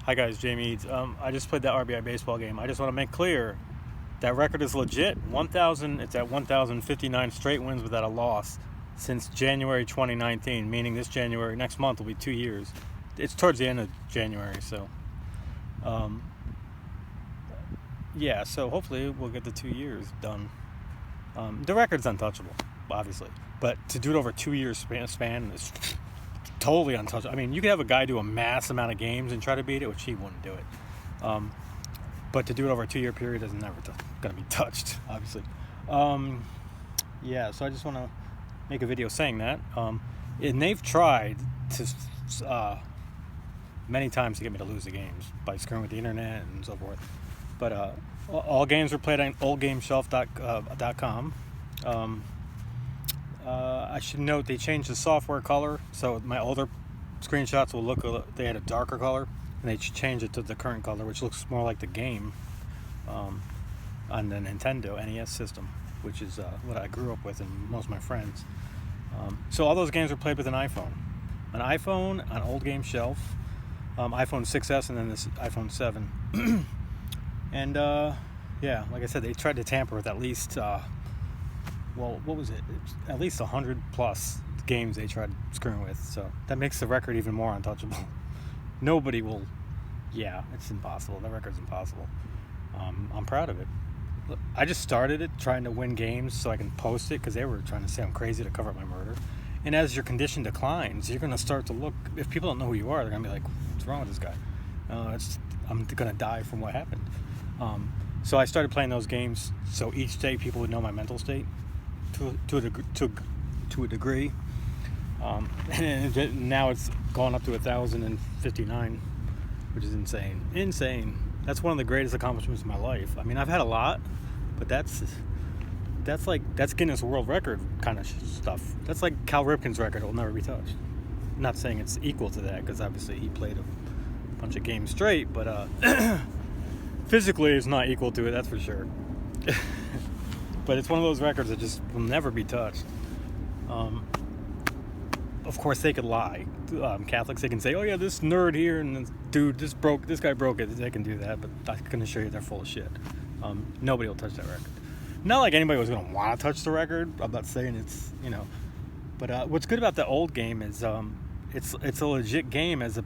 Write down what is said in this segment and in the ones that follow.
Hi guys, Jamie Eads. I just played that RBI baseball game. I just want to make clear that record is legit. It's at 1,059 straight wins without a loss since January 2019, meaning next month will be 2 years. It's towards the end of January, so so hopefully we'll get the 2 years done. The record's untouchable, obviously, but to do it over 2 years span is totally untouchable. I mean, you could have a guy do a mass amount of games and try to beat it, which he wouldn't do it. But to do it over a 2 year period is never going to be touched, obviously. So I just want to make a video saying that. And they've tried to many times to get me to lose the games by screwing with the internet and so forth. But all games were played on oldgameshelf.com. I should note they changed the software color, so my older screenshots will they had a darker color, and they changed it to the current color, which looks more like the game on the Nintendo NES system, which is what I grew up with and most of my friends. So all those games were played with an iPhone, on Old Game Shelf, iPhone 6S, and then this iPhone 7. And like I said, they tried to tamper with at least what was it? At least 100 plus games they tried screwing with. So that makes the record even more untouchable. Nobody will. Yeah, it's impossible. The record's impossible. I'm proud of it. Look, I just started it trying to win games so I can post it because they were trying to say I'm crazy to cover up my murder. And as your condition declines, you're going to start to look. If people don't know who you are, they're going to be like, "What's wrong with this guy?" I'm going to die from what happened. So I started playing those games so each day people would know my mental state to a degree. And now it's gone up to 1,059, which is insane. That's one of the greatest accomplishments of my life. I mean, I've had a lot, but that's Guinness World Record kind of stuff. That's like Cal Ripken's record. It will never be touched. I'm not saying it's equal to that because obviously he played a bunch of games straight, but physically it's not equal to it, that's for sure. But it's one of those records that just will never be touched. Of course, they could lie. Catholics, they can say, "Oh yeah, this nerd here and this guy broke it." They can do that, but I can assure you they're full of shit. Nobody will touch that record. Not like anybody was going to want to touch the record. I'm not saying it's, But what's good about the old game is it's a legit game as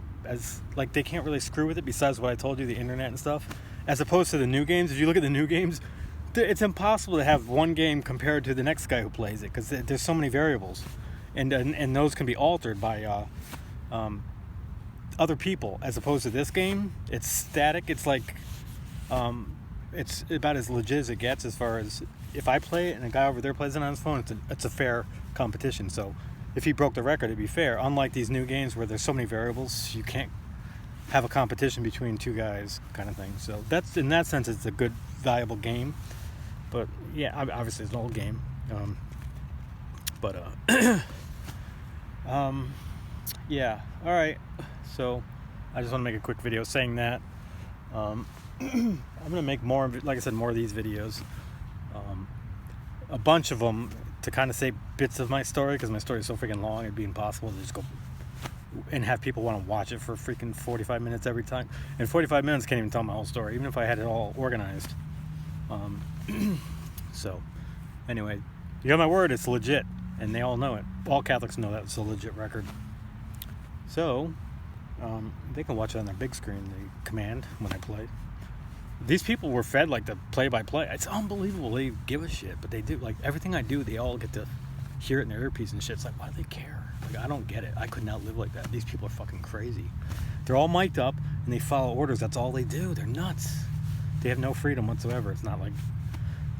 like they can't really screw with it besides what I told you, the internet and stuff. As opposed to the new games, if you look at the new games, it's impossible to have one game compared to the next guy who plays it because there's so many variables, and those can be altered by other people. As opposed to this game, it's static. It's like it's about as legit as it gets as far as if I play it and a guy over there plays it on his phone. It's a fair competition. So if he broke the record, it'd be fair. Unlike these new games where there's so many variables, you can't have a competition between two guys kind of thing. So that's, in that sense, it's a good, valuable game. But yeah, obviously it's an old game. Yeah, all right. So I just want to make a quick video saying that. I'm gonna make more, like I said, more of these videos. A bunch of them to kind of say bits of my story because my story is so freaking long. It'd be impossible to just go and have people want to watch it for freaking 45 minutes every time. And 45 minutes can't even tell my whole story, even if I had it all organized. So, anyway, you got my word, it's legit, and they all know it. All Catholics know that it's a legit record. So, they can watch it on their big screen, the command, when I play. These people were fed, like, the play-by-play. It's unbelievable they give a shit, but they do. Like, everything I do, they all get to hear it in their earpiece and shit. It's like, why do they care? Like, I don't get it. I could not live like that. These people are fucking crazy. They're all mic'd up, and they follow orders. That's all they do. They're nuts. They have no freedom whatsoever. It's not like...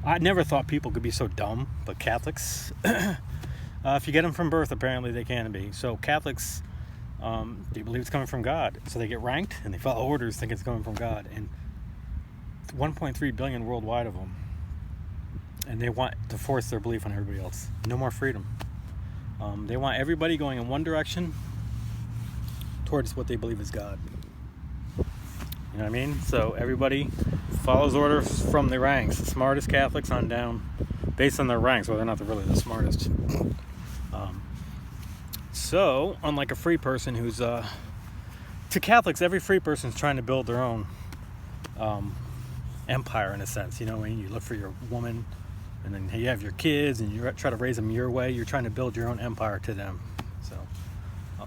I never thought people could be so dumb, but Catholics... if you get them from birth, apparently they can be. So Catholics, they believe it's coming from God. So they get ranked, and they follow orders, think it's coming from God. And 1.3 billion worldwide of them. And they want to force their belief on everybody else. No more freedom. They want everybody going in one direction towards what they believe is God. You know what I mean? So everybody follows orders from the ranks, the smartest Catholics on down, based on their ranks, whether or not they're really the smartest. So, unlike a free person who's to Catholics, every free person is trying to build their own empire, in a sense. You know, when you look for your woman, and then you have your kids, and you try to raise them your way. You're trying to build your own empire to them. So,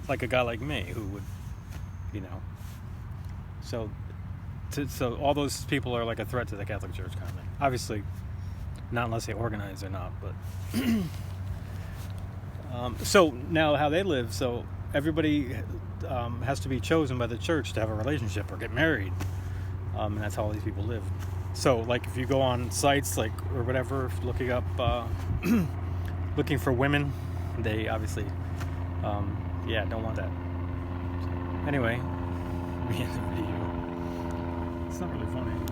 like a guy like me, who would, you know, so all those people are like a threat to the Catholic Church, kind of thing. Obviously, not unless they organize or not, but. So now how they live, so everybody has to be chosen by the church to have a relationship or get married, and that's how all these people live. So like if you go on sites like or whatever, looking up looking for women, they obviously don't want that. So, anyway, we end the video. It's not really funny.